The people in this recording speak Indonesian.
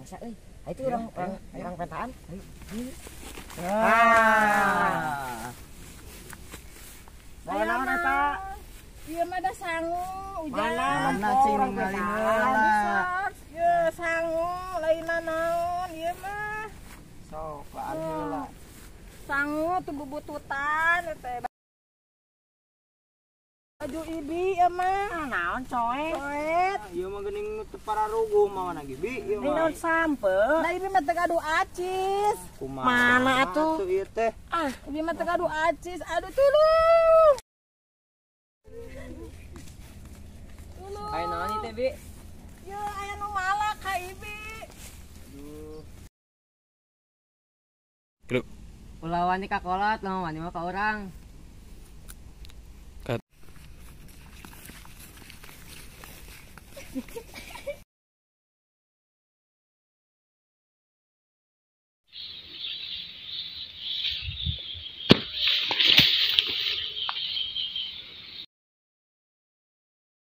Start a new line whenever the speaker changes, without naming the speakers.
mangsa euy. Itu orang petaan. Ayo. Bawa naon eta?
Ieu mah da sangu, ujang.
Mana cing ningali heula.
Ye sangu, lainna naon ieu mah.
Sok laan heula.
Sangu tuh bubututan teh. Baju ibi ya mah.
Naon coet?
Coet.
Ieu mah geuning teu pararuguh mah na gibi ieu mah.
Naon sampe?
Nah ibi mah teu gaduh acis.
Mana atuh?
Ieu teh.
Ibi mah teu gaduh acis. Aduh tuluy.
Aya naon ieu teh, Bi?
Ya aya nu malak ka ibi.
Grup.
Ulah wani ka kolot, lamun wani mah ka urang.
Cut.